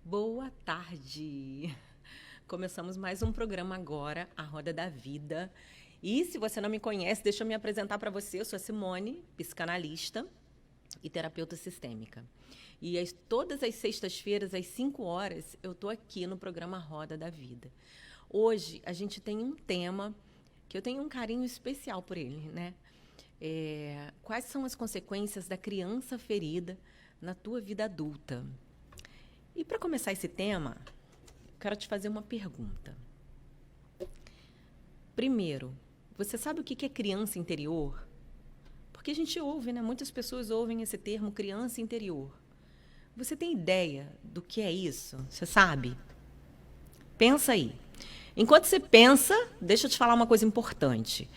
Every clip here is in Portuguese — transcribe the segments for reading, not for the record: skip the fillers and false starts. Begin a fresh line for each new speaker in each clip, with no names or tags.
Boa tarde! Começamos mais um programa agora, A Roda da Vida. E se você não me conhece, deixa eu me apresentar para você. Eu sou a Simone, psicanalista e terapeuta sistêmica. E todas as sextas-feiras, às 5 horas, eu estou aqui no programa Roda da Vida. Hoje, a gente tem um tema que eu tenho um carinho especial por ele, né? Quais são as consequências da criança ferida na tua vida adulta? E para começar esse tema, quero te fazer uma pergunta. Primeiro, você sabe o que é criança interior? Porque a gente ouve, né? Muitas pessoas ouvem esse termo criança interior. Você tem ideia do que é isso? Você sabe? Pensa aí. Enquanto você pensa, deixa eu te falar uma coisa importante.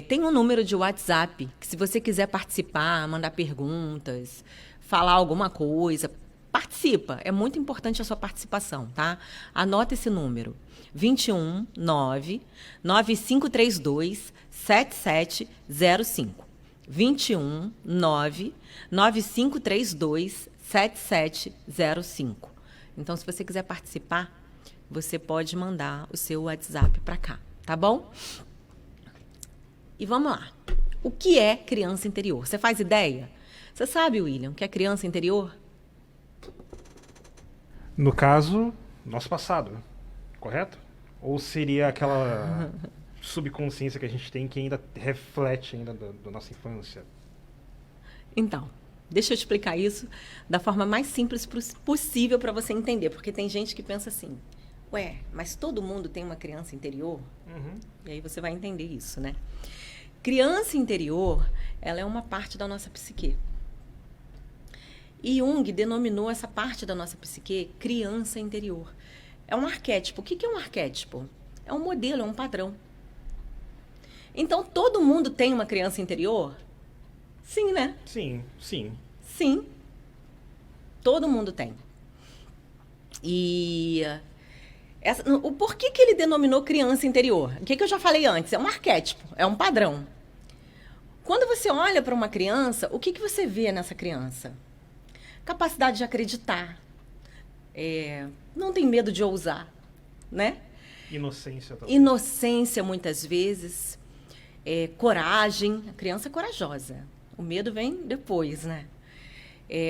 Tem um número de WhatsApp que, se você quiser participar, mandar perguntas, falar alguma coisa, participa. É muito importante a sua participação, tá? Anota esse número. 21 9 9532 7705. 21 9 9532 7705. Então, se você quiser participar, você pode mandar o seu WhatsApp para cá, tá bom? E vamos lá. O que é criança interior? Você faz ideia? Você sabe, William, o que é criança interior?
No caso, nosso passado, correto? Ou seria aquela subconsciência que a gente tem que ainda reflete ainda da nossa infância?
Então, deixa eu explicar isso da forma mais simples possível para você entender, porque tem gente que pensa assim, ué, mas todo mundo tem uma criança interior? E aí você vai entender isso, né? Criança interior, ela é uma parte da nossa psique. E Jung denominou essa parte da nossa psique criança interior. É um arquétipo. O que é um arquétipo? É um modelo, é um padrão. Então, todo mundo tem uma criança interior? Sim, né?
Sim, sim.
Sim. Todo mundo tem. E o porquê que ele denominou criança interior? O que eu já falei antes? É um arquétipo, é um padrão. Quando você olha para uma criança, o que você vê nessa criança? Capacidade de acreditar. Não tem medo de ousar, né?
Inocência também.
Inocência, muitas vezes. Coragem. A criança é corajosa. O medo vem depois, né?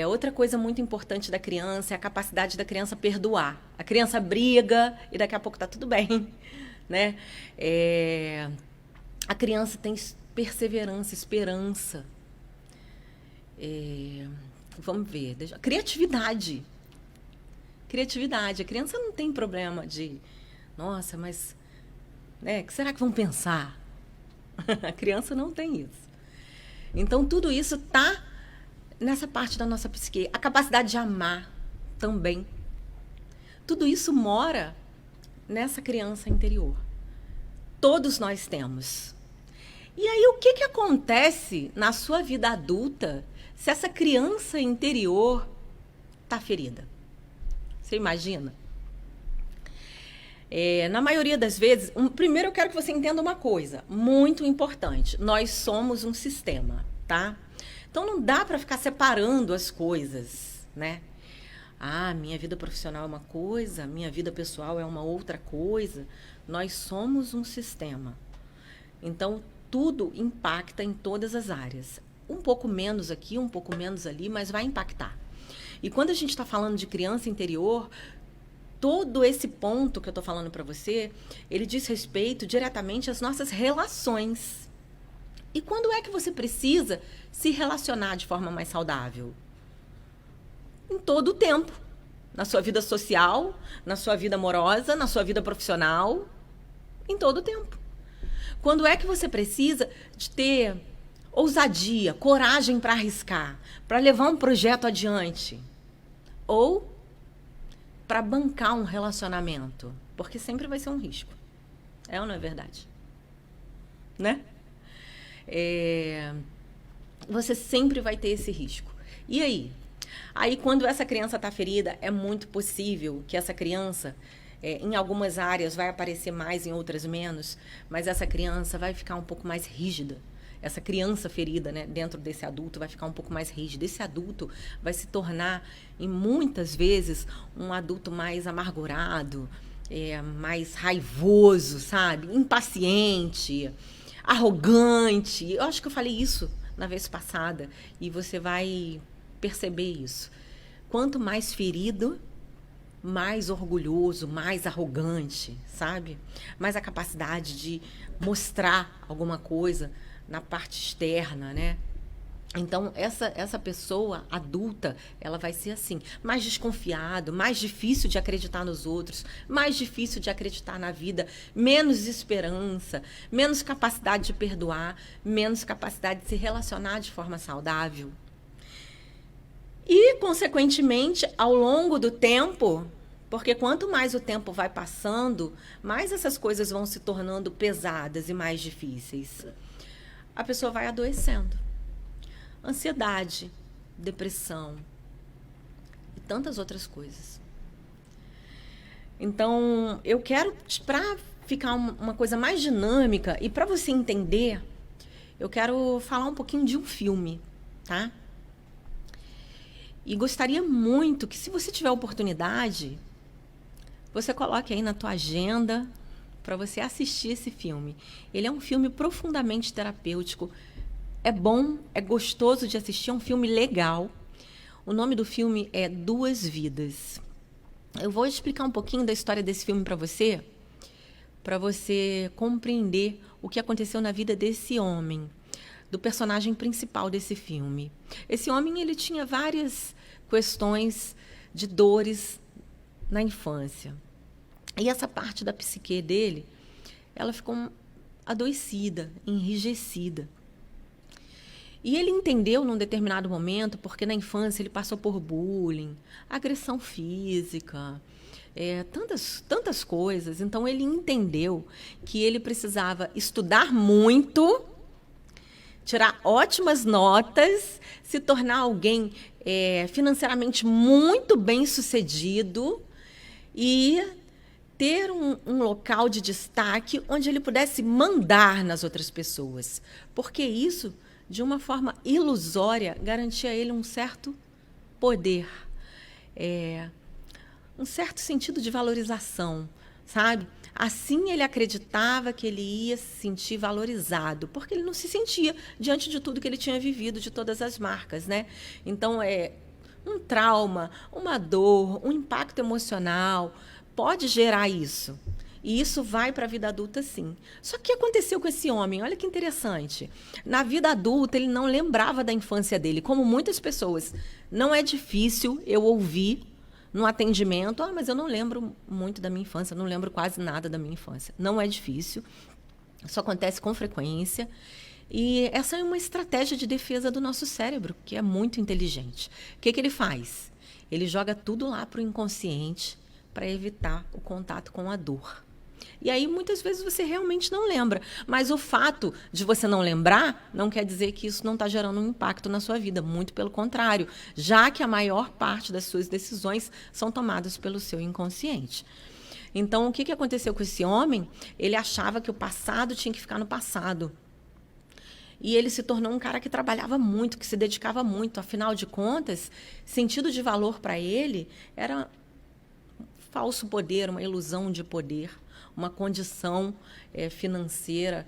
Outra coisa muito importante da criança é a capacidade da criança perdoar. A criança briga e daqui a pouco tá tudo bem, né? A criança tem perseverança, esperança. Vamos ver. Criatividade. Criatividade. A criança não tem problema de... Nossa, mas... Né, o que será que vão pensar? A criança não tem isso. Então, tudo isso está nessa parte da nossa psique. A capacidade de amar também. Tudo isso mora nessa criança interior. Todos nós temos. E aí, o que acontece na sua vida adulta se essa criança interior está ferida? Você imagina? Na maioria das vezes, primeiro eu quero que você entenda uma coisa muito importante. Nós somos um sistema, tá? Então não dá para ficar separando as coisas, né? Minha vida profissional é uma coisa, minha vida pessoal é uma outra coisa. Nós somos um sistema. Então, tudo impacta em todas as áreas. Um pouco menos aqui, um pouco menos ali, mas vai impactar. E quando a gente está falando de criança interior, todo esse ponto que eu estou falando para você, ele diz respeito diretamente às nossas relações. E quando é que você precisa se relacionar de forma mais saudável? Em todo o tempo. Na sua vida social, na sua vida amorosa, na sua vida profissional. Em todo o tempo. Quando é que você precisa de ter ousadia, coragem para arriscar, para levar um projeto adiante? Ou para bancar um relacionamento? Porque sempre vai ser um risco. É ou não é verdade? Né? Você sempre vai ter esse risco. E aí? Aí, quando essa criança está ferida, é muito possível que essa criança, em algumas áreas, vai aparecer mais, em outras menos, mas essa criança vai ficar um pouco mais rígida. essa criança ferida, né, dentro desse adulto vai ficar um pouco mais rígido. Esse adulto vai se tornar, em muitas vezes, um adulto mais amargurado, mais raivoso, sabe? Impaciente, arrogante. Eu acho que eu falei isso na vez passada e você vai perceber isso. Quanto mais ferido, mais orgulhoso, mais arrogante, sabe? Mais a capacidade de mostrar alguma coisa na parte externa, né? Então, essa pessoa adulta, ela vai ser assim, mais desconfiado, mais difícil de acreditar nos outros, mais difícil de acreditar na vida, menos esperança, menos capacidade de perdoar, menos capacidade de se relacionar de forma saudável. E, consequentemente, ao longo do tempo, porque quanto mais o tempo vai passando, mais essas coisas vão se tornando pesadas e mais difíceis. A pessoa vai adoecendo. Ansiedade, depressão e tantas outras coisas. Então, eu quero, para ficar uma coisa mais dinâmica e para você entender, eu quero falar um pouquinho de um filme, tá? E gostaria muito que, se você tiver oportunidade, você coloque aí na tua agenda para você assistir esse filme. Ele é um filme profundamente terapêutico. É bom, é gostoso de assistir, é um filme legal. O nome do filme é Duas Vidas. Eu vou explicar um pouquinho da história desse filme para você compreender o que aconteceu na vida desse homem, do personagem principal desse filme. Esse homem, ele tinha várias questões de dores na infância. E essa parte da psique dele, ela ficou adoecida, enrijecida. E ele entendeu num determinado momento, porque na infância ele passou por bullying, agressão física, tantas coisas. Então ele entendeu que ele precisava estudar muito, tirar ótimas notas, se tornar alguém financeiramente muito bem-sucedido e ter um local de destaque onde ele pudesse mandar nas outras pessoas. Porque isso, de uma forma ilusória, garantia a ele um certo poder, um certo sentido de valorização, sabe? Assim ele acreditava que ele ia se sentir valorizado, porque ele não se sentia diante de tudo que ele tinha vivido, de todas as marcas, né? Então, um trauma, uma dor, um impacto emocional pode gerar isso. E isso vai para a vida adulta, sim. Só que o que aconteceu com esse homem? Olha que interessante. Na vida adulta, ele não lembrava da infância dele, como muitas pessoas. Não é difícil eu ouvir no atendimento, mas eu não lembro muito da minha infância, não lembro quase nada da minha infância. Não é difícil. Isso acontece com frequência. E essa é uma estratégia de defesa do nosso cérebro, que é muito inteligente. O que ele faz? Ele joga tudo lá para o inconsciente para evitar o contato com a dor. E aí, muitas vezes, você realmente não lembra. Mas o fato de você não lembrar não quer dizer que isso não está gerando um impacto na sua vida. Muito pelo contrário, já que a maior parte das suas decisões são tomadas pelo seu inconsciente. Então, o que aconteceu com esse homem? Ele achava que o passado tinha que ficar no passado. E ele se tornou um cara que trabalhava muito, que se dedicava muito. Afinal de contas, sentido de valor para ele era falso poder, uma ilusão de poder, uma condição financeira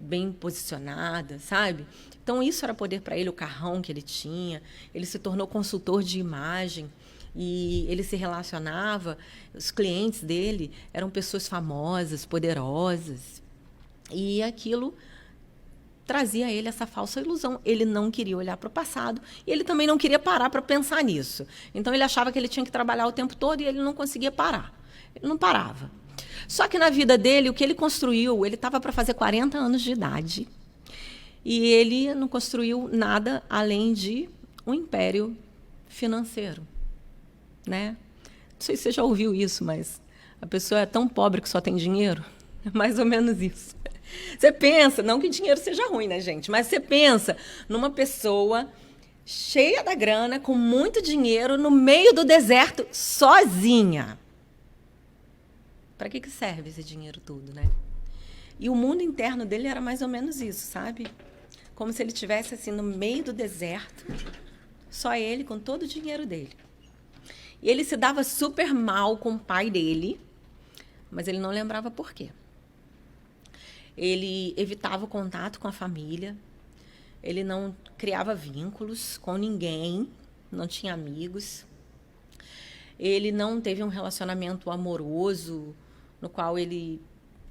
bem posicionada, sabe? Então, isso era poder para ele, o carrão que ele tinha. Ele se tornou consultor de imagem e ele se relacionava, os clientes dele eram pessoas famosas, poderosas. E aquilo trazia a ele essa falsa ilusão. Ele não queria olhar para o passado e ele também não queria parar para pensar nisso. Então, ele achava que ele tinha que trabalhar o tempo todo e ele não conseguia parar. Ele não parava. Só que na vida dele, o que ele construiu, ele estava para fazer 40 anos de idade e ele não construiu nada além de um império financeiro, né? Não sei se você já ouviu isso, mas a pessoa é tão pobre que só tem dinheiro. É mais ou menos isso. Você pensa, não que dinheiro seja ruim, né, gente? Mas você pensa numa pessoa cheia da grana, com muito dinheiro, no meio do deserto, sozinha. Para que serve esse dinheiro todo, né? E o mundo interno dele era mais ou menos isso, sabe? como se ele estivesse assim no meio do deserto, só ele com todo o dinheiro dele. E ele se dava super mal com o pai dele, mas ele não lembrava por quê. Ele evitava o contato com a família, ele não criava vínculos com ninguém, não tinha amigos. Ele não teve um relacionamento amoroso no qual ele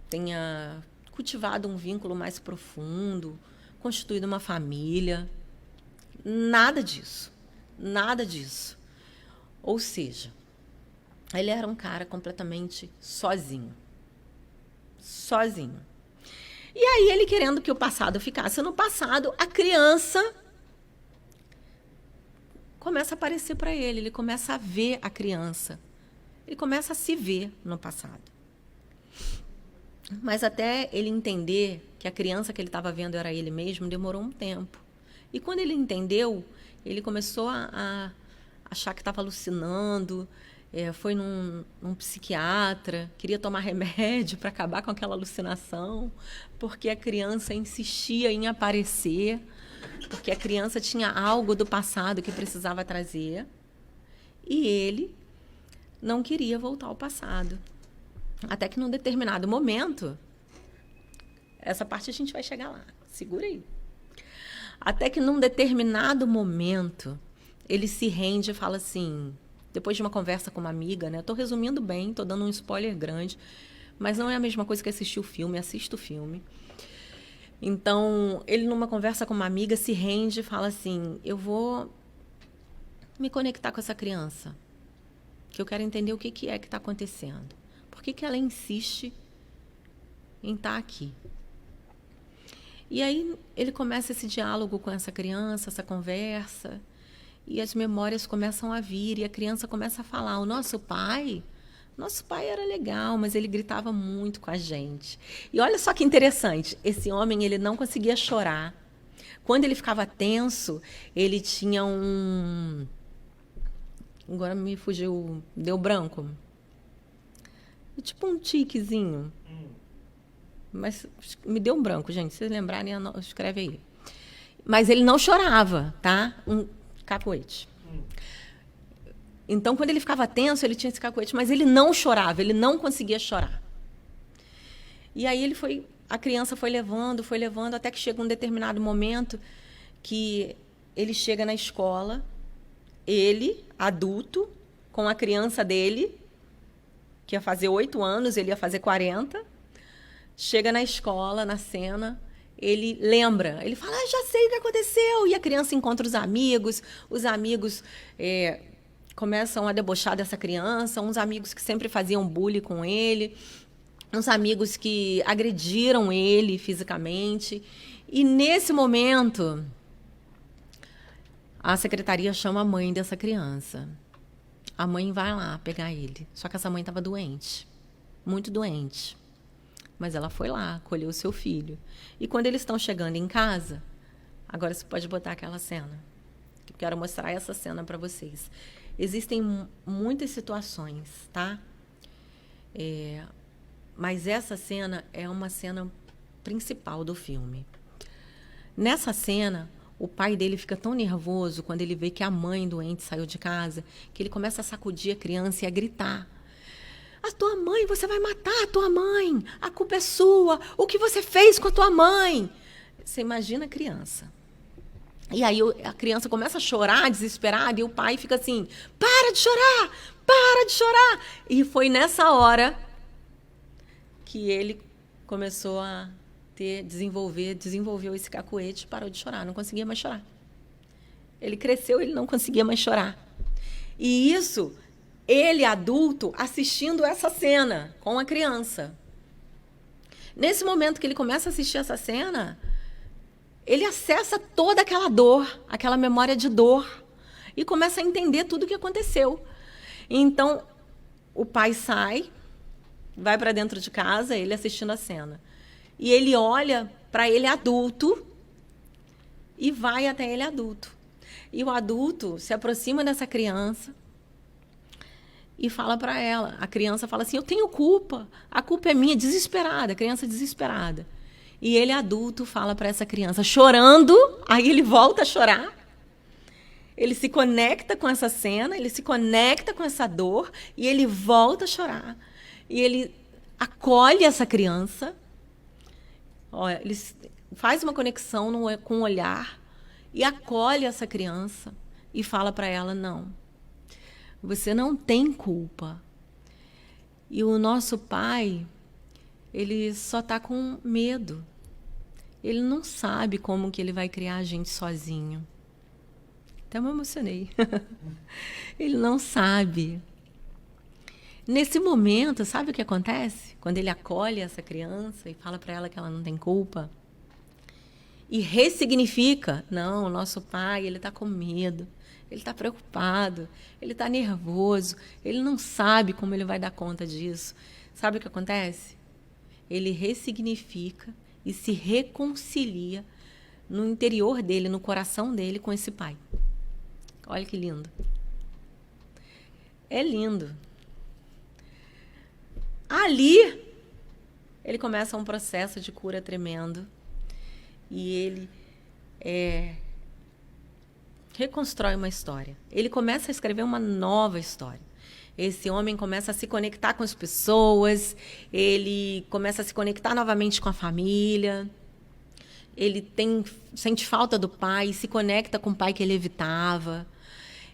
tenha cultivado um vínculo mais profundo, constituído uma família. Nada disso. Nada disso. Ou seja, ele era um cara completamente sozinho. Sozinho. E aí, ele querendo que o passado ficasse no passado, a criança começa a aparecer para ele. Ele começa a ver a criança. Ele começa a se ver no passado. Mas até ele entender que a criança que ele estava vendo era ele mesmo, demorou um tempo. E quando ele entendeu, ele começou a achar que estava alucinando, foi num psiquiatra, queria tomar remédio para acabar com aquela alucinação, porque a criança insistia em aparecer, porque a criança tinha algo do passado que precisava trazer, e ele não queria voltar ao passado. Até que num determinado momento, essa parte a gente vai chegar lá, segura aí. Até que num determinado momento, ele se rende e fala assim, depois de uma conversa com uma amiga, né? Estou resumindo bem, estou dando um spoiler grande, mas não é a mesma coisa que assistir o filme, assista o filme. Então, ele numa conversa com uma amiga se rende e fala assim, eu vou me conectar com essa criança, que eu quero entender o que é que está acontecendo. Por que ela insiste em estar aqui? E aí ele começa esse diálogo com essa criança, essa conversa, e as memórias começam a vir, e a criança começa a falar, o nosso pai era legal, mas ele gritava muito com a gente. E olha só que interessante, esse homem ele não conseguia chorar. Quando ele ficava tenso, ele tinha um... Agora me fugiu, deu branco. Tipo um tiquezinho. Mas me deu um branco, gente. Se vocês lembrarem, escreve aí. Mas ele não chorava, tá? Um cacoete. Então, quando ele ficava tenso, ele tinha esse cacoete, mas ele não chorava, ele não conseguia chorar. E aí a criança foi levando, até que chega um determinado momento que ele chega na escola, ele, adulto, com a criança dele, que ia fazer 8 anos, ele ia fazer 40, chega na escola, na cena, ele lembra, ele fala, já sei o que aconteceu, e a criança encontra os amigos começam a debochar dessa criança, uns amigos que sempre faziam bullying com ele, uns amigos que agrediram ele fisicamente, e nesse momento, a secretaria chama a mãe dessa criança. A mãe vai lá pegar ele. Só que essa mãe estava doente. Muito doente. Mas ela foi lá, acolheu o seu filho. E quando eles estão chegando em casa... Agora você pode botar aquela cena. Eu quero mostrar essa cena para vocês. Existem muitas situações, tá? Mas essa cena é uma cena principal do filme. Nessa cena... O pai dele fica tão nervoso quando ele vê que a mãe doente saiu de casa, que ele começa a sacudir a criança e a gritar. A tua mãe, você vai matar a tua mãe. A culpa é sua. O que você fez com a tua mãe? Você imagina a criança. E aí a criança começa a chorar, desesperada, e o pai fica assim, para de chorar, para de chorar. E foi nessa hora que ele começou a desenvolveu esse cacuete, parou de chorar, não conseguia mais chorar. Ele cresceu, ele não conseguia mais chorar. E isso, ele adulto, assistindo essa cena com a criança. Nesse momento que ele começa a assistir essa cena, ele acessa toda aquela dor, aquela memória de dor, e começa a entender tudo o que aconteceu. Então, o pai sai, vai para dentro de casa, ele assistindo a cena. E ele olha para ele adulto e vai até ele adulto. E o adulto se aproxima dessa criança e fala para ela. A criança fala assim, eu tenho culpa, a culpa é minha, desesperada, a criança desesperada. E ele, adulto, fala para essa criança, chorando, aí ele volta a chorar. Ele se conecta com essa cena, ele se conecta com essa dor e ele volta a chorar. E ele acolhe essa criança, olha, ele faz uma conexão com o olhar e acolhe essa criança e fala para ela, não, você não tem culpa. E o nosso pai, ele só está com medo. Ele não sabe como que ele vai criar a gente sozinho. Até me emocionei. Ele não sabe. Nesse momento, sabe o que acontece? Quando ele acolhe essa criança e fala para ela que ela não tem culpa, e ressignifica, não, o nosso pai, ele está com medo, ele está preocupado, ele está nervoso, ele não sabe como ele vai dar conta disso. Sabe o que acontece? Ele ressignifica e se reconcilia no interior dele, no coração dele, com esse pai. Olha que lindo. É lindo. Ali, ele começa um processo de cura tremendo. E ele reconstrói uma história. Ele começa a escrever uma nova história. Esse homem começa a se conectar com as pessoas, ele começa a se conectar novamente com a família, ele sente falta do pai, se conecta com o pai que ele evitava.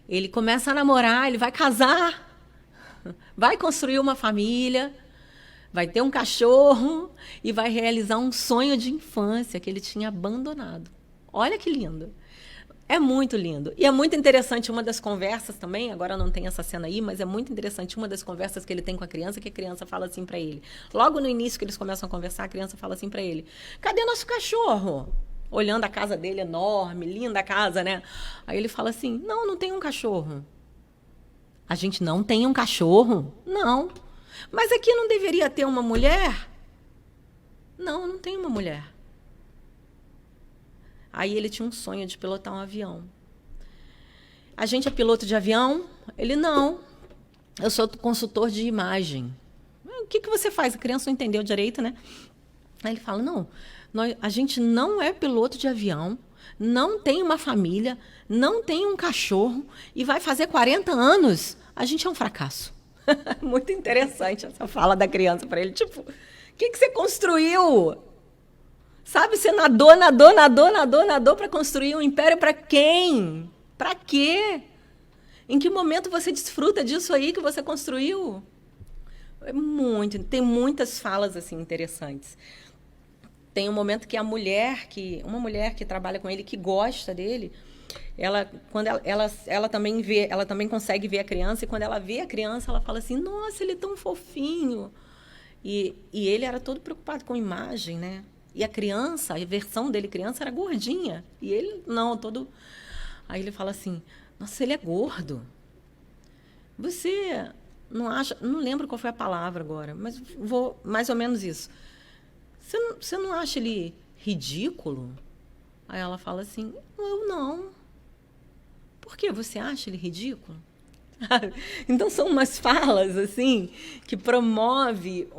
Ele começa a namorar, ele vai casar, vai construir uma família, vai ter um cachorro e vai realizar um sonho de infância que ele tinha abandonado. Olha que lindo. É muito lindo. E é muito interessante uma das conversas também, agora não tem essa cena aí, mas é muito interessante uma das conversas que ele tem com a criança, que a criança fala assim para ele. Logo no início que eles começam a conversar, a criança fala assim para ele, cadê nosso cachorro? Olhando a casa dele enorme, linda a casa, né? Aí ele fala assim, não tem um cachorro. A gente não tem um cachorro? Não. Mas aqui não deveria ter uma mulher? Não tem uma mulher. Aí ele tinha um sonho de pilotar um avião. A gente é piloto de avião? Ele, não. Eu sou consultor de imagem. O que você faz? A criança não entendeu direito, né? Aí ele fala, não, a gente não é piloto de avião, não tem uma família, não tem um cachorro e vai fazer 40 anos. A gente é um fracasso. Muito interessante essa fala da criança para ele. Tipo, o que você construiu? Sabe, você nadou para construir um império para quem? Para quê? Em que momento você desfruta disso aí que você construiu? Tem muitas falas assim interessantes. Tem um momento que uma mulher que trabalha com ele, que gosta dele, quando ela também consegue ver a criança, e quando ela vê a criança, ela fala assim, nossa, ele é tão fofinho. E ele era todo preocupado com imagem, né? E a criança, a versão dele criança, era gordinha. E ele, não, todo... Aí ele fala assim, nossa, ele é gordo. Você não acha... Não lembro qual foi a palavra agora, mas vou mais ou menos isso. Você não acha ele ridículo? Aí ela fala assim, eu não. Por que você acha ele ridículo? Então são umas falas assim que promove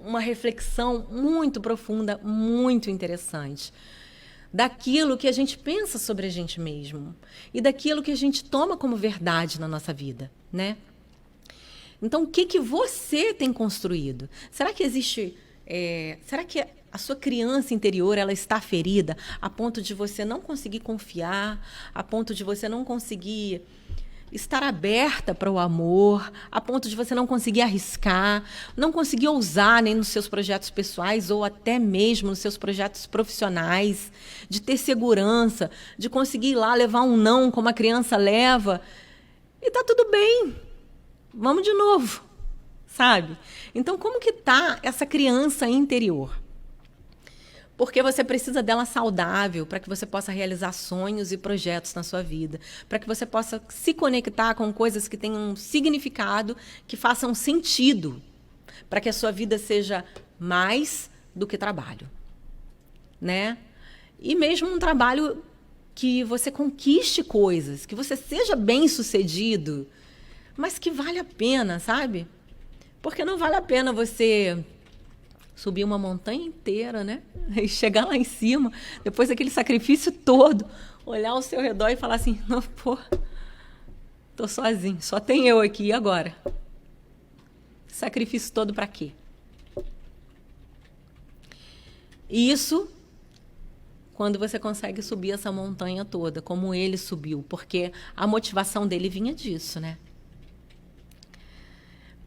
uma reflexão muito profunda, muito interessante, daquilo que a gente pensa sobre a gente mesmo e daquilo que a gente toma como verdade na nossa vida, né? Então, o que você tem construído? Será que existe... será que a sua criança interior ela está ferida a ponto de você não conseguir confiar, a ponto de você não conseguir estar aberta para o amor, a ponto de você não conseguir arriscar, não conseguir ousar nem nos seus projetos pessoais ou até mesmo nos seus projetos profissionais, de ter segurança, de conseguir ir lá levar um não como a criança leva, e tá tudo bem, vamos de novo, sabe? Então, como que tá essa criança interior? Porque você precisa dela saudável para que você possa realizar sonhos e projetos na sua vida, para que você possa se conectar com coisas que tenham um significado, que façam sentido, para que a sua vida seja mais do que trabalho, né? E mesmo um trabalho que você conquiste coisas, que você seja bem-sucedido, mas que vale a pena, sabe? Porque não vale a pena você subir uma montanha inteira, né? E chegar lá em cima, depois daquele sacrifício todo, olhar ao seu redor e falar assim, não, pô, tô sozinho, só tem eu aqui, e agora? Sacrifício todo para quê? Isso quando você consegue subir essa montanha toda, como ele subiu, porque a motivação dele vinha disso, né?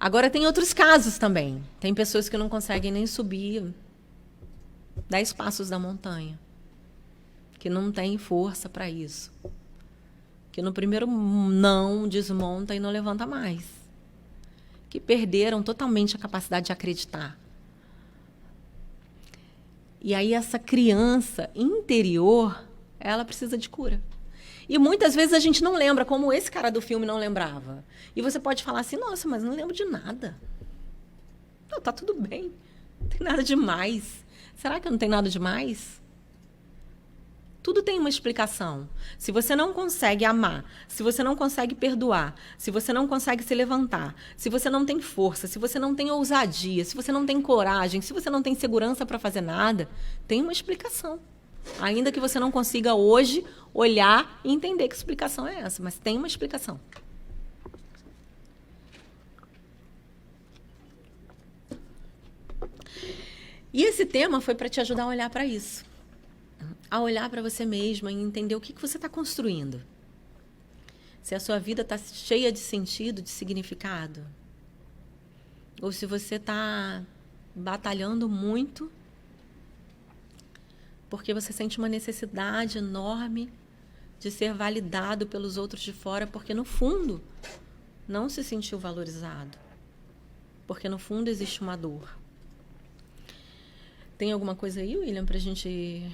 Agora tem outros casos também. Tem pessoas que não conseguem nem subir 10 passos da montanha, que não têm força para isso, que no primeiro não desmonta e não levanta mais, que perderam totalmente a capacidade de acreditar. E aí essa criança interior, ela precisa de cura. E muitas vezes a gente não lembra, como esse cara do filme não lembrava. E você pode falar assim, nossa, mas não lembro de nada. Não, tá tudo bem. Não tem nada demais. Será que não tem nada demais? Tudo tem uma explicação. Se você não consegue amar, se você não consegue perdoar, se você não consegue se levantar, se você não tem força, se você não tem ousadia, se você não tem coragem, se você não tem segurança para fazer nada, tem uma explicação. Ainda que você não consiga hoje olhar e entender que explicação é essa, mas tem uma explicação. E esse tema foi para te ajudar a olhar para isso. A olhar para você mesma e entender o que você está construindo. Se a sua vida está cheia de sentido, de significado. Ou se você está batalhando muito porque você sente uma necessidade enorme de ser validado pelos outros de fora, porque no fundo não se sentiu valorizado. Porque no fundo existe uma dor. Tem alguma coisa aí, William, para a gente...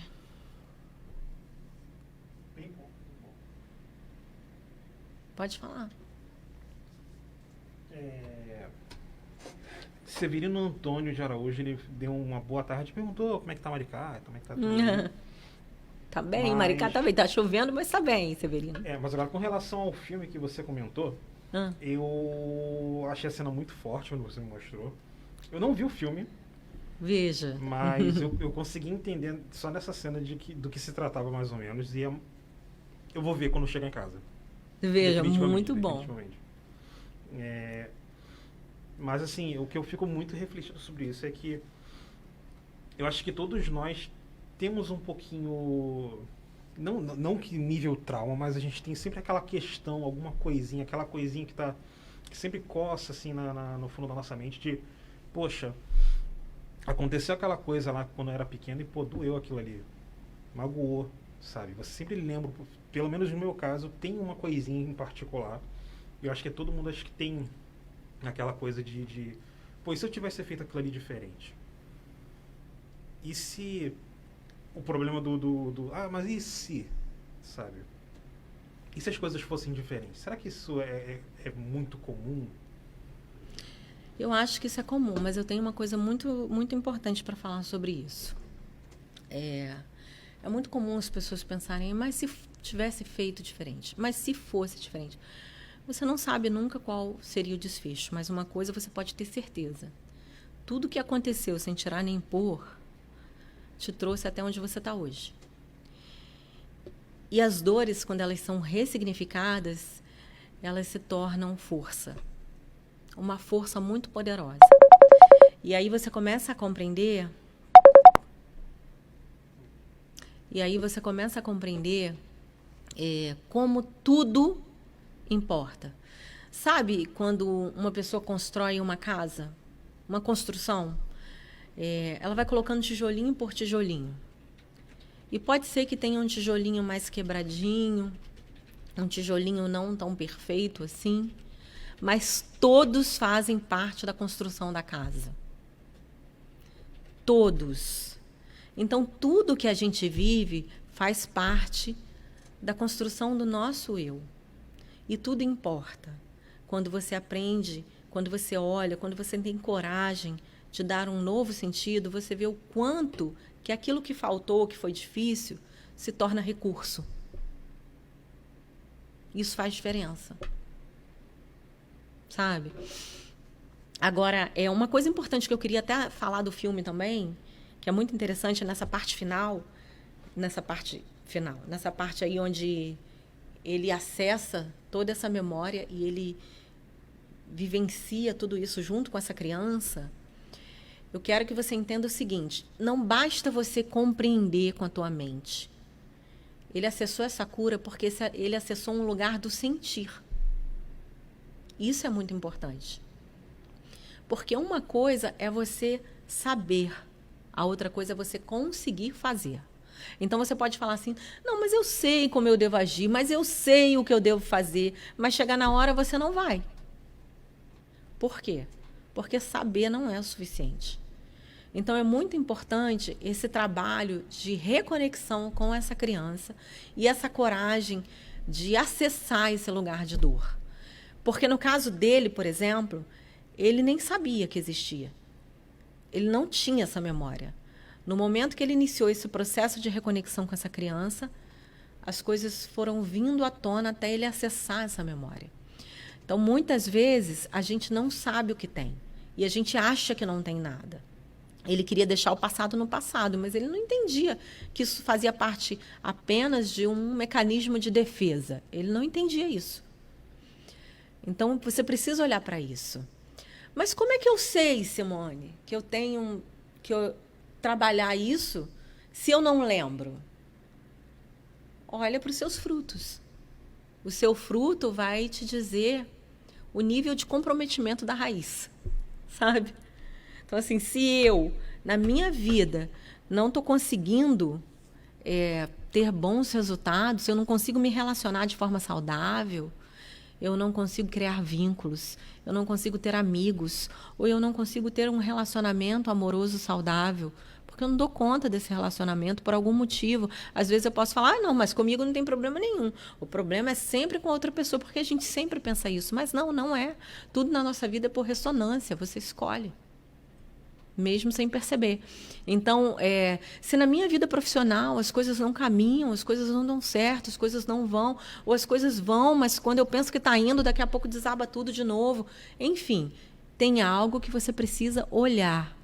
Pode falar.
Severino Antônio de Araújo, ele deu uma boa tarde e perguntou como é que tá Maricá, como é que tá tudo bem.
Tá bem, Maricá tá bem. Tá chovendo, mas tá bem, Severino.
Mas agora, com relação ao filme que você comentou, eu achei a cena muito forte quando você me mostrou. Eu não vi o filme.
Veja.
Mas eu consegui entender só nessa cena do que se tratava mais ou menos. E eu vou ver quando chegar em casa.
Veja, muito bom.
Mas assim, o que eu fico muito refletindo sobre isso é que eu acho que todos nós temos um pouquinho, não que nível trauma, mas a gente tem sempre aquela questão, alguma coisinha, aquela coisinha que sempre coça assim no fundo da nossa mente de, poxa, aconteceu aquela coisa lá quando eu era pequeno e pô, doeu aquilo ali, magoou, sabe? Você sempre lembra, pelo menos no meu caso, tem uma coisinha em particular. Eu acho que todo mundo acho que tem aquela coisa de pô, e se eu tivesse feito aquilo ali diferente? E se o problema mas e se, sabe? E se as coisas fossem diferentes? Será que isso é muito comum?
Eu acho que isso é comum, mas eu tenho uma coisa muito, muito importante para falar sobre isso. É muito comum as pessoas pensarem, mas se tivesse feito diferente, mas se fosse diferente. Você não sabe nunca qual seria o desfecho, mas uma coisa você pode ter certeza. Tudo que aconteceu sem tirar nem pôr te trouxe até onde você está hoje. E as dores, quando elas são ressignificadas, elas se tornam força. Uma força muito poderosa. E aí você começa a compreender... como tudo importa. Sabe quando uma pessoa constrói uma casa, uma construção, ela vai colocando tijolinho por tijolinho. E pode ser que tenha um tijolinho mais quebradinho, um tijolinho não tão perfeito assim, mas todos fazem parte da construção da casa. Todos. Então, tudo que a gente vive faz parte da construção do nosso eu. E tudo importa. Quando você aprende, quando você olha, quando você tem coragem de dar um novo sentido, você vê o quanto que aquilo que faltou, que foi difícil, se torna recurso. Isso faz diferença. Sabe? Agora, uma coisa importante que eu queria até falar do filme também, que é muito interessante nessa parte aí onde ele acessa toda essa memória e ele vivencia tudo isso junto com essa criança. Eu quero que você entenda o seguinte: não basta você compreender com a tua mente. Ele acessou essa cura porque ele acessou um lugar do sentir. Isso é muito importante. Porque uma coisa é você saber, a outra coisa é você conseguir fazer. Então você pode falar assim: não, mas eu sei como eu devo agir, mas eu sei o que eu devo fazer, mas chegar na hora você não vai. Por quê? Porque saber não é o suficiente. Então é muito importante esse trabalho de reconexão com essa criança e essa coragem de acessar esse lugar de dor. Porque no caso dele, por exemplo, ele nem sabia que existia. Ele não tinha essa memória. No momento que ele iniciou esse processo de reconexão com essa criança, as coisas foram vindo à tona até ele acessar essa memória. Então, muitas vezes, a gente não sabe o que tem. E a gente acha que não tem nada. Ele queria deixar o passado no passado, mas ele não entendia que isso fazia parte apenas de um mecanismo de defesa. Ele não entendia isso. Então, você precisa olhar para isso. Mas como é que eu sei, Simone, que eu tenho que trabalhar isso se eu não lembro? Olha para os seus frutos. O seu fruto vai te dizer o nível de comprometimento da raiz, sabe? Então, assim, se eu, na minha vida, não estou conseguindo ter bons resultados, se eu não consigo me relacionar de forma saudável, eu não consigo criar vínculos, eu não consigo ter amigos, ou eu não consigo ter um relacionamento amoroso saudável, porque eu não dou conta desse relacionamento por algum motivo. Às vezes eu posso falar: não, mas comigo não tem problema nenhum. O problema é sempre com outra pessoa, porque a gente sempre pensa isso. Mas não é. Tudo na nossa vida é por ressonância, você escolhe. Mesmo sem perceber. Então, se na minha vida profissional as coisas não caminham, as coisas não dão certo, as coisas não vão, ou as coisas vão, mas quando eu penso que está indo, daqui a pouco desaba tudo de novo. Enfim, tem algo que você precisa olhar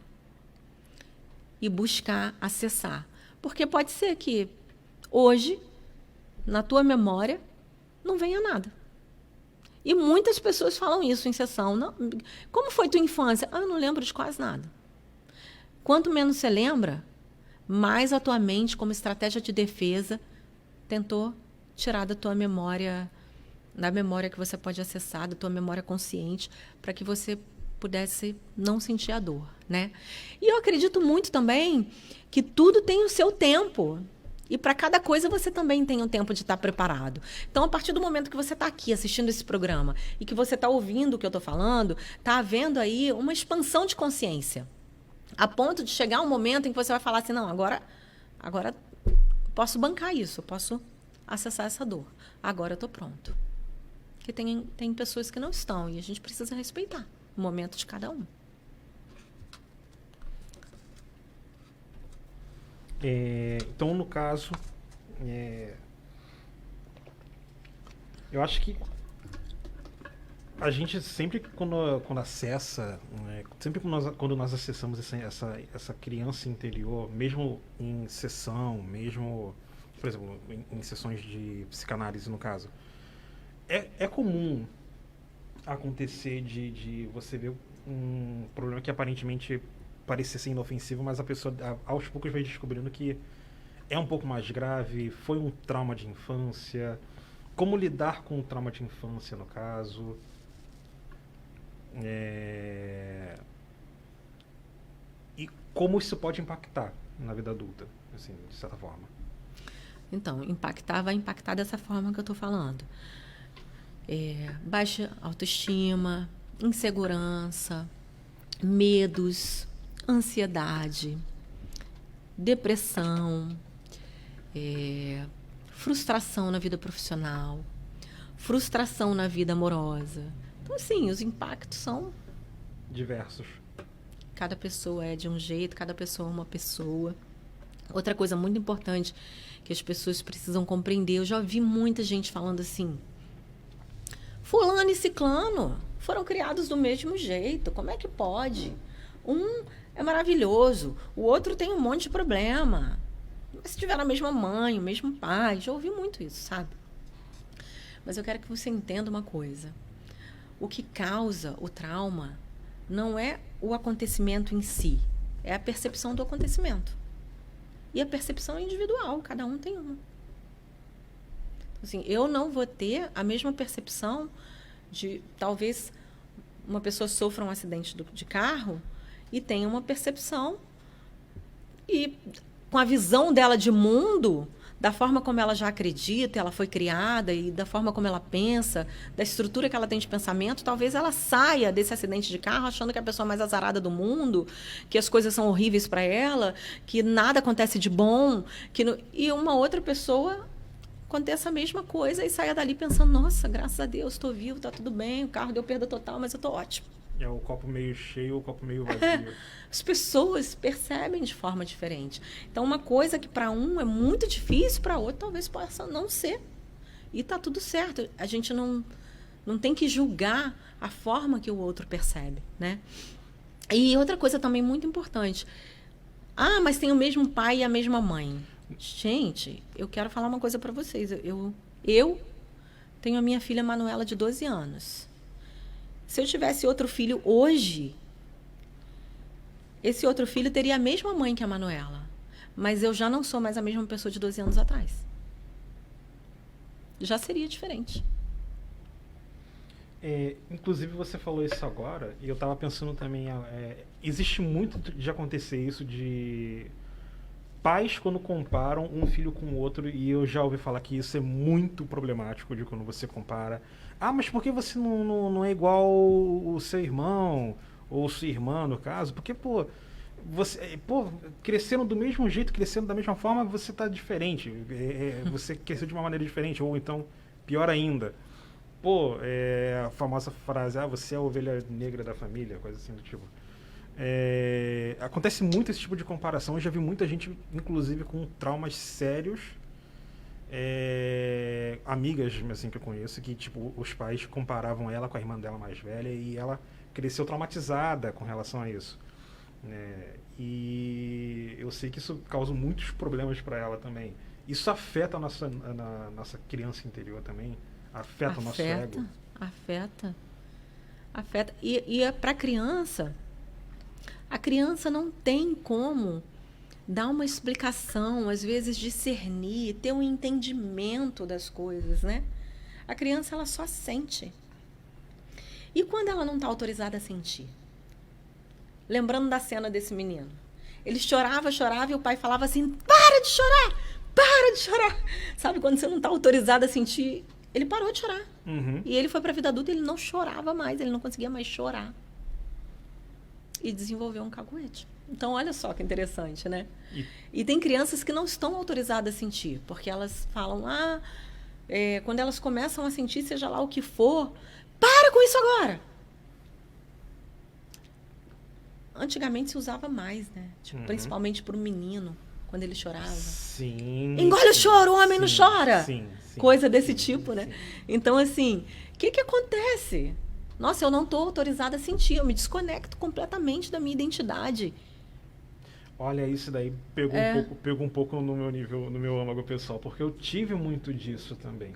e buscar acessar. Porque pode ser que hoje, na tua memória, não venha nada. E muitas pessoas falam isso em sessão. Não, como foi tua infância? Eu não lembro de quase nada. Quanto menos você lembra, mais a tua mente, como estratégia de defesa, tentou tirar da tua memória, da memória que você pode acessar, da tua memória consciente, para que você pudesse não sentir a dor, né? E eu acredito muito também que tudo tem o seu tempo. E para cada coisa você também tem um tempo de estar preparado. Então, a partir do momento que você está aqui assistindo esse programa e que você está ouvindo o que eu estou falando, está havendo aí uma expansão de consciência. A ponto de chegar um momento em que você vai falar assim: não, agora posso bancar isso, eu posso acessar essa dor. Agora eu estou pronto. Porque tem pessoas que não estão e a gente precisa respeitar o momento de cada um.
Então, no caso, eu acho que a gente sempre quando acessa, sempre quando nós acessamos essa criança interior, mesmo em sessão, mesmo, por exemplo, em sessões de psicanálise, no caso, é comum acontecer de você ver um problema que aparentemente parecia ser inofensivo, mas a pessoa aos poucos vai descobrindo que é um pouco mais grave, foi um trauma de infância. Como lidar com o trauma de infância, no caso? E como isso pode impactar na vida adulta, assim, de certa forma?
Então, vai impactar dessa forma que eu estou falando. Baixa autoestima, insegurança, medos, ansiedade, depressão, frustração na vida profissional, frustração na vida amorosa. Então, assim, os impactos são
diversos.
Cada pessoa é de um jeito, cada pessoa é uma pessoa. Outra coisa muito importante que as pessoas precisam compreender, eu já ouvi muita gente falando assim: fulano e ciclano foram criados do mesmo jeito. Como é que pode? Um é maravilhoso, o outro tem um monte de problema. Mas se tiver a mesma mãe, o mesmo pai, já ouvi muito isso, sabe? Mas eu quero que você entenda uma coisa. O que causa o trauma não é o acontecimento em si, é a percepção do acontecimento. E a percepção é individual, cada um tem uma. Assim, eu não vou ter a mesma percepção de, talvez, uma pessoa sofra um acidente de carro e tenha uma percepção e com a visão dela de mundo, da forma como ela já acredita, ela foi criada e da forma como ela pensa, da estrutura que ela tem de pensamento, talvez ela saia desse acidente de carro achando que é a pessoa mais azarada do mundo, que as coisas são horríveis para ela, que nada acontece de bom, e uma outra pessoa aconteça a mesma coisa e saia dali pensando, nossa, graças a Deus, estou vivo, está tudo bem, o carro deu perda total, mas eu estou ótimo.
É o copo meio cheio ou o copo meio vazio.
As pessoas percebem de forma diferente. Então, uma coisa que para um é muito difícil, para outro talvez possa não ser. E está tudo certo. A gente não tem que julgar a forma que o outro percebe, né? E outra coisa também muito importante. Ah, mas tem o mesmo pai e a mesma mãe. Gente, eu quero falar uma coisa para vocês. Eu tenho a minha filha Manuela de 12 anos. Se eu tivesse outro filho hoje, esse outro filho teria a mesma mãe que a Manuela. Mas eu já não sou mais a mesma pessoa de 12 anos atrás. Já seria diferente.
Inclusive, você falou isso agora, e eu estava pensando também, existe muito de acontecer isso de pais quando comparam um filho com o outro, e eu já ouvi falar que isso é muito problemático de quando você compara. Ah, mas por que você não é igual o seu irmão, ou sua irmã, no caso? Porque, você, crescendo do mesmo jeito, crescendo da mesma forma, você tá diferente. Você cresceu de uma maneira diferente, ou então, pior ainda. A famosa frase, você é a ovelha negra da família, coisa assim do tipo. Acontece muito esse tipo de comparação. Eu já vi muita gente, inclusive, com traumas sérios. Amigas, assim, que eu conheço, que, tipo, os pais comparavam ela com a irmã dela mais velha e ela cresceu traumatizada com relação a isso. E eu sei que isso causa muitos problemas para ela também. Isso afeta a nossa criança interior também. Afeta o nosso ego.
Afeta. E para a criança não tem como dar uma explicação, às vezes discernir, ter um entendimento das coisas, né? A criança, ela só sente. E quando ela não está autorizada a sentir? Lembrando da cena desse menino. Ele chorava e o pai falava assim, para de chorar. Sabe, quando você não está autorizado a sentir, ele parou de chorar.
Uhum.
E ele foi para a vida adulta, ele não chorava mais, ele não conseguia mais chorar. E desenvolveu um caguete. Então, olha só que interessante, né? E tem crianças que não estão autorizadas a sentir, porque elas falam, quando elas começam a sentir, seja lá o que for, para com isso agora! Antigamente se usava mais, né? Tipo, principalmente para o menino, quando ele chorava.
Sim.
Engole o choro, o homem não chora!
Sim,
coisa desse tipo, né? Então, assim, o que acontece? Nossa, eu não estou autorizada a sentir, eu me desconecto completamente da minha identidade.
Olha, isso daí pegou um pouco no meu nível, no meu âmago pessoal, porque eu tive muito disso também,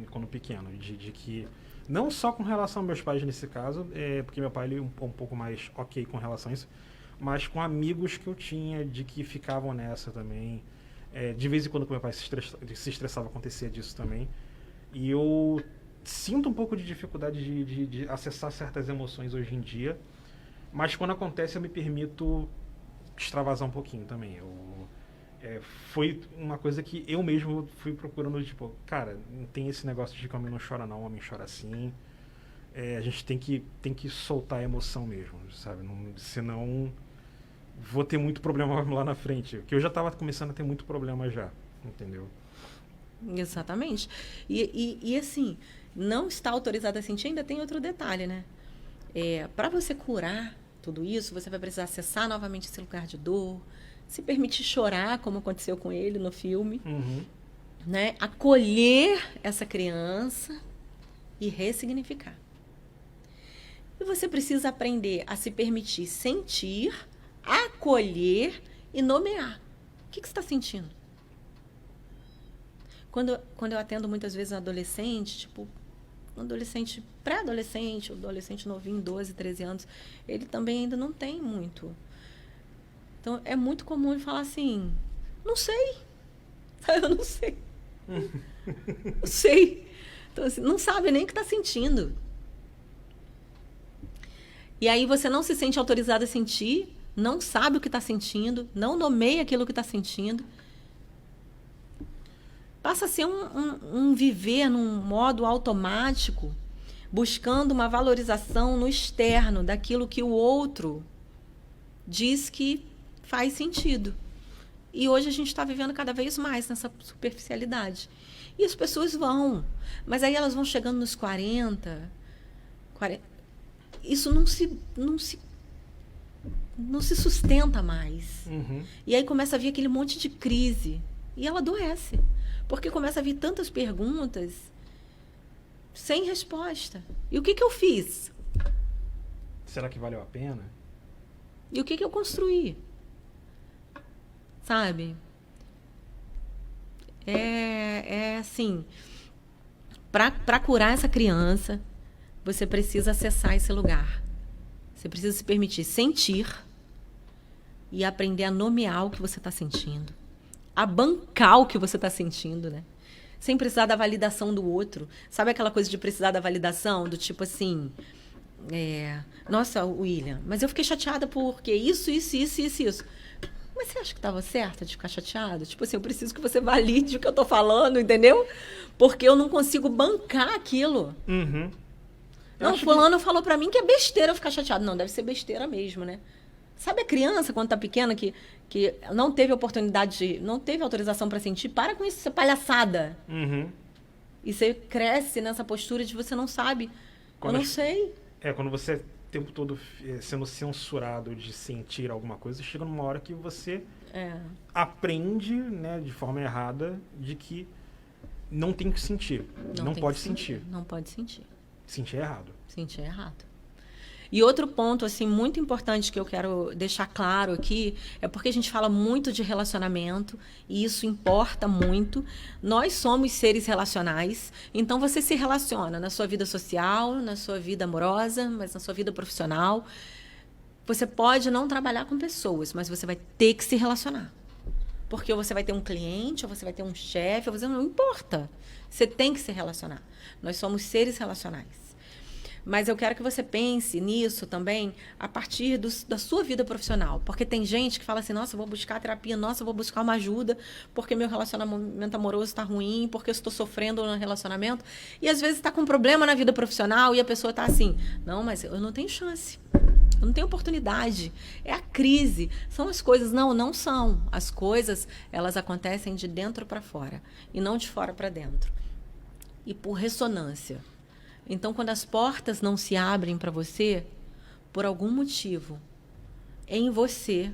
quando pequeno, de que, não só com relação aos meus pais nesse caso, porque meu pai ele é um pouco mais ok com relação a isso, mas com amigos que eu tinha, de que ficavam nessa também. De vez em quando, com meu pai se estressava, acontecia disso também. E eu sinto um pouco de dificuldade de acessar certas emoções hoje em dia, mas quando acontece eu me permito extravasar um pouquinho também. Foi uma coisa que eu mesmo fui procurando, tipo, cara, não tem esse negócio de que o homem não chora não, o homem chora sim. A gente tem que soltar a emoção mesmo, sabe? Senão vou ter muito problema lá na frente, porque eu já estava começando a ter muito problema já, entendeu?
Exatamente. E assim, não está autorizado a sentir, ainda tem outro detalhe, né? Para você curar tudo isso, você vai precisar acessar novamente esse lugar de dor, se permitir chorar, como aconteceu com ele no filme, né? Acolher essa criança e ressignificar. E você precisa aprender a se permitir sentir, acolher e nomear. O que você está sentindo? Quando eu atendo muitas vezes um adolescente, tipo, um adolescente, pré-adolescente, um adolescente novinho, 12, 13 anos, ele também ainda não tem muito. Então, é muito comum ele falar assim, não sei. Eu não sei. Não sei. Então, assim, não sabe nem o que está sentindo. E aí você não se sente autorizado a sentir, não sabe o que está sentindo, não nomeia aquilo que está sentindo. Passa a ser um viver num modo automático, buscando uma valorização no externo daquilo que o outro diz que faz sentido. E hoje a gente está vivendo cada vez mais nessa superficialidade. E as pessoas vão, mas aí elas vão chegando nos 40 isso não se sustenta mais.
Uhum.
E aí começa a vir aquele monte de crise. E ela adoece. Porque começa a vir tantas perguntas sem resposta. E o que eu fiz?
Será que valeu a pena?
E o que eu construí? Sabe? É assim, para curar essa criança, você precisa acessar esse lugar. Você precisa se permitir sentir e aprender a nomear o que você está sentindo. A bancar o que você está sentindo, né? Sem precisar da validação do outro. Sabe aquela coisa de precisar da validação? Do tipo assim... Nossa, William, mas eu fiquei chateada porque isso. Mas você acha que estava certa de ficar chateada? Tipo assim, eu preciso que você valide o que eu estou falando, entendeu? Porque eu não consigo bancar aquilo.
Uhum.
Não, fulano falou pra mim que é besteira eu ficar chateado. Não, deve ser besteira mesmo, né? Sabe a criança, quando tá pequena, que não teve oportunidade, não teve autorização pra sentir? Para com isso, isso é palhaçada.
Uhum.
E você cresce nessa postura de você não sabe. Eu não sei.
Quando você o tempo todo sendo censurado de sentir alguma coisa, chega numa hora que você aprende, né, de forma errada, de que não tem que sentir. Não pode sentir.
Não pode sentir.
Sentir é errado.
Sentir é errado. E outro ponto, assim, muito importante que eu quero deixar claro aqui, é porque a gente fala muito de relacionamento, e isso importa muito. Nós somos seres relacionais, então você se relaciona na sua vida social, na sua vida amorosa, mas na sua vida profissional. Você pode não trabalhar com pessoas, mas você vai ter que se relacionar. Porque ou você vai ter um cliente, ou você vai ter um chefe, ou você não importa. Você tem que se relacionar. Nós somos seres relacionais. Mas eu quero que você pense nisso também a partir da sua vida profissional. Porque tem gente que fala assim, nossa, eu vou buscar terapia, nossa, eu vou buscar uma ajuda porque meu relacionamento amoroso está ruim, porque eu estou sofrendo no relacionamento. E às vezes está com um problema na vida profissional e a pessoa está assim, não, mas eu não tenho chance. Eu não tenho oportunidade. É a crise. São as coisas. Não são. As coisas, elas acontecem de dentro para fora e não de fora para dentro. E por ressonância. Então, quando as portas não se abrem para você, por algum motivo, em você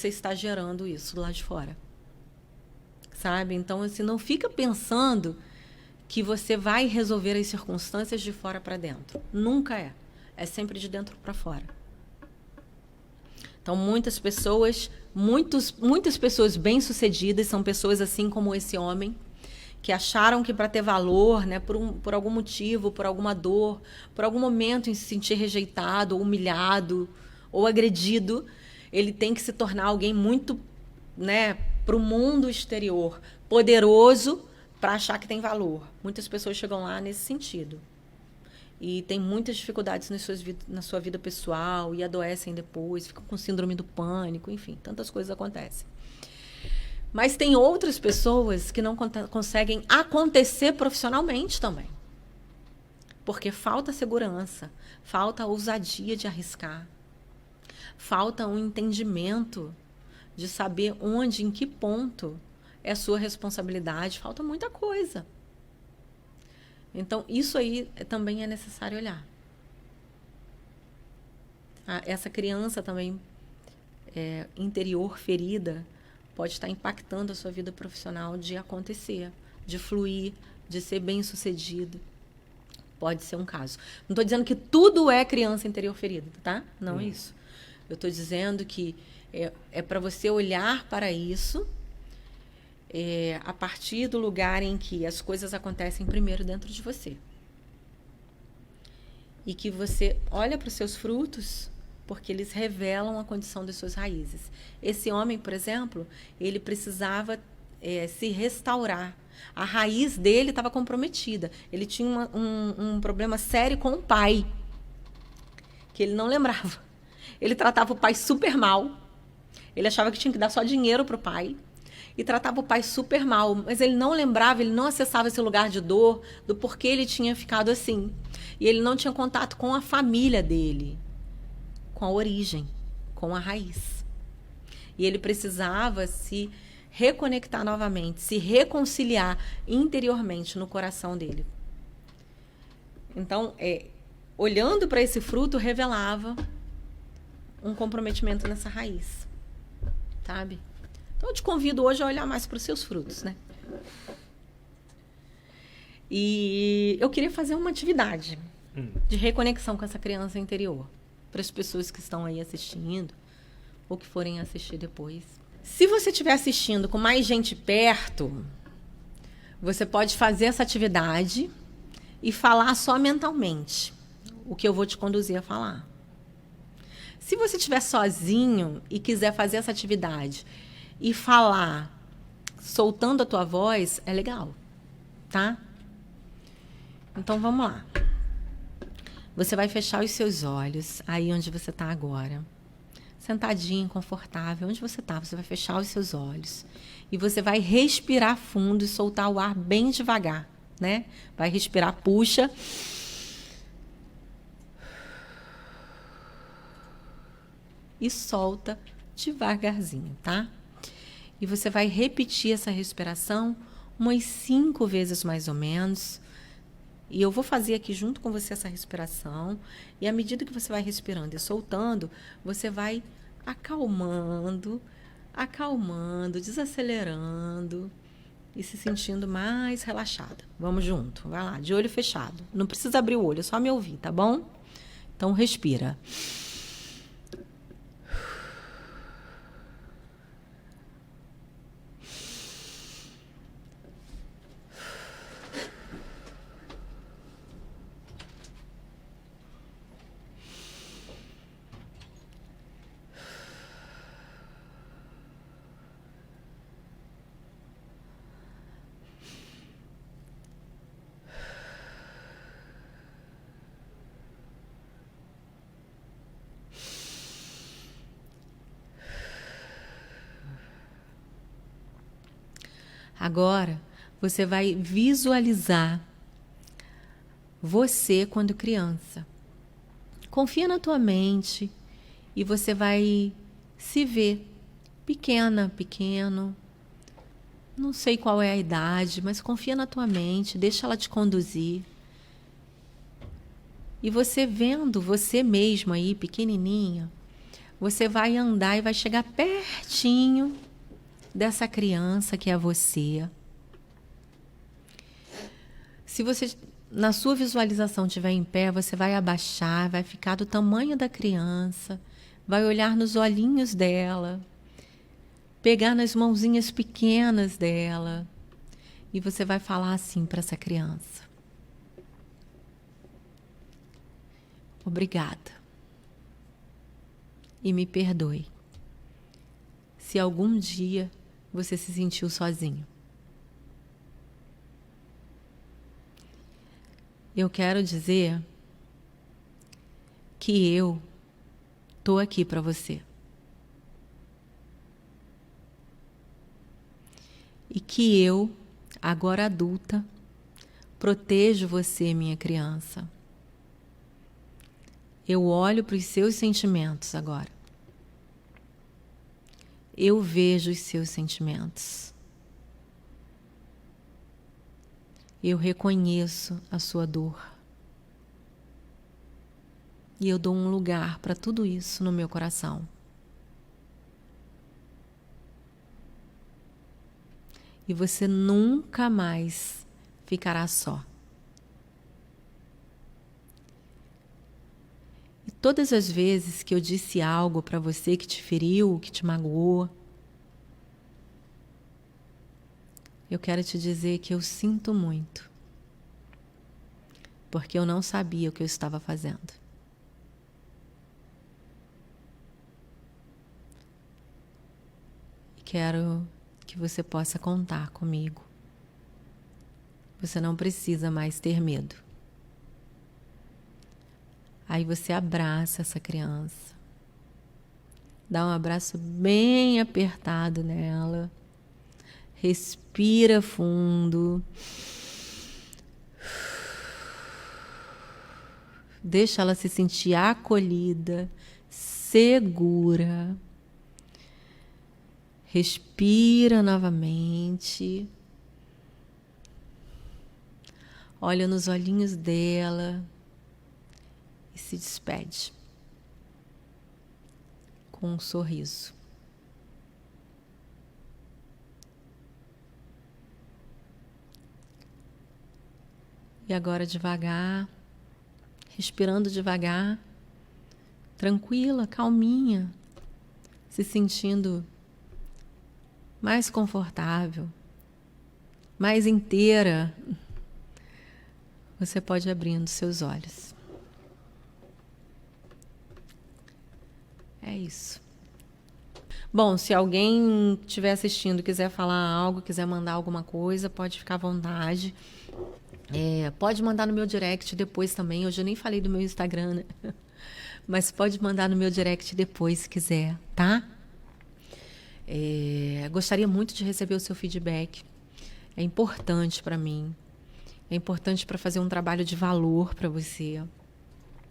está gerando isso lá de fora. Sabe? Então, assim, não fica pensando que você vai resolver as circunstâncias de fora para dentro. Nunca é. É sempre de dentro para fora. Então, muitas pessoas bem-sucedidas são pessoas assim como esse homem, que acharam que para ter valor, né, por algum motivo, por alguma dor, por algum momento em se sentir rejeitado, ou humilhado, ou agredido, ele tem que se tornar alguém muito, né, para o mundo exterior, poderoso, para achar que tem valor. Muitas pessoas chegam lá nesse sentido. E tem muitas dificuldades na sua vida pessoal, e adoecem depois, ficam com síndrome do pânico, enfim, tantas coisas acontecem. Mas tem outras pessoas que não conseguem acontecer profissionalmente também. Porque falta segurança, falta ousadia de arriscar, falta um entendimento de saber onde, em que ponto é a sua responsabilidade, falta muita coisa. Então, isso aí também é necessário olhar. Essa criança também interior ferida pode estar impactando a sua vida profissional de acontecer, de fluir, de ser bem-sucedido. Pode ser um caso. Não estou dizendo que tudo é criança interior ferida, tá? Não é isso. Eu estou dizendo que é para você olhar para isso a partir do lugar em que as coisas acontecem primeiro dentro de você. E que você olha para os seus frutos, porque eles revelam a condição das suas raízes. Esse homem, por exemplo, ele precisava se restaurar. A raiz dele estava comprometida. Ele tinha um problema sério com o pai, que ele não lembrava. Ele tratava o pai super mal. Ele achava que tinha que dar só dinheiro para o pai. E tratava o pai super mal. Mas ele não lembrava, ele não acessava esse lugar de dor, do porquê ele tinha ficado assim. E ele não tinha contato com a família dele, com a origem, com a raiz. E ele precisava se reconectar novamente, se reconciliar interiormente no coração dele. Então, olhando para esse fruto, revelava um comprometimento nessa raiz, sabe? Então, eu te convido hoje a olhar mais para os seus frutos, né? E eu queria fazer uma atividade de reconexão com essa criança interior, para as pessoas que estão aí assistindo ou que forem assistir depois. Se você estiver assistindo com mais gente perto, você pode fazer essa atividade e falar só mentalmente o que eu vou te conduzir a falar. Se você estiver sozinho e quiser fazer essa atividade e falar soltando a tua voz, é legal, tá? Então, vamos lá. Você vai fechar os seus olhos aí onde você está agora. Sentadinho, confortável, onde você está, você vai fechar os seus olhos e você vai respirar fundo e soltar o ar bem devagar, né? Vai respirar, puxa. E solta devagarzinho, tá? E você vai repetir essa respiração umas 5 vezes mais ou menos. E eu vou fazer aqui junto com você essa respiração. E à medida que você vai respirando e soltando, você vai acalmando, desacelerando e se sentindo mais relaxada. Vamos junto. Vai lá, de olho fechado. Não precisa abrir o olho, é só me ouvir, tá bom? Então, respira. Agora, você vai visualizar você quando criança. Confia na tua mente e você vai se ver pequena, pequeno. Não sei qual é a idade, mas confia na tua mente, deixa ela te conduzir. E você vendo você mesmo aí, pequenininha, você vai andar e vai chegar pertinho dessa criança que é você. Se você, na sua visualização, estiver em pé, você vai abaixar, vai ficar do tamanho da criança, vai olhar nos olhinhos dela, pegar nas mãozinhas pequenas dela e você vai falar assim para essa criança: obrigada e me perdoe se algum dia você se sentiu sozinho. Eu quero dizer que eu estou aqui para você. E que eu, agora adulta, protejo você, minha criança. Eu olho para os seus sentimentos agora. Eu vejo os seus sentimentos. Eu reconheço a sua dor. E eu dou um lugar para tudo isso no meu coração. E você nunca mais ficará só. todas as vezes que eu disse algo para você que te feriu, que te magoou, eu quero te dizer que eu sinto muito, porque eu não sabia o que eu estava fazendo. E quero que você possa contar comigo. Você não precisa mais ter medo. Aí você abraça essa criança. Dá um abraço bem apertado nela. Respira fundo. Deixa ela se sentir acolhida, segura. Respira novamente. Olha nos olhinhos dela e se despede com um sorriso. E agora devagar, respirando devagar, tranquila, calminha, se sentindo mais confortável, mais inteira, você pode ir abrindo seus olhos. É isso. Bom, se alguém estiver assistindo, quiser falar algo, quiser mandar alguma coisa, pode ficar à vontade. Pode mandar no meu direct depois também. Hoje eu nem falei do meu Instagram, né? Mas pode mandar no meu direct depois, se quiser, tá? Gostaria muito de receber o seu feedback. É importante para mim. É importante para fazer um trabalho de valor para você.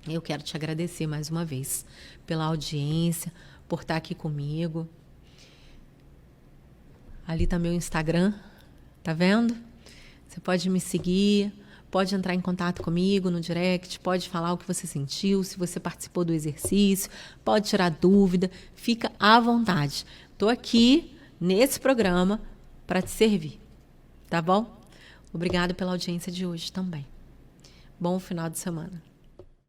Eu quero te agradecer mais uma vez pela audiência, por estar aqui comigo. Ali está meu Instagram, tá vendo? Você pode me seguir, pode entrar em contato comigo no direct, pode falar o que você sentiu, se você participou do exercício, pode tirar dúvida, fica à vontade. Estou aqui nesse programa para te servir, tá bom? Obrigada pela audiência de hoje também. Bom final de semana.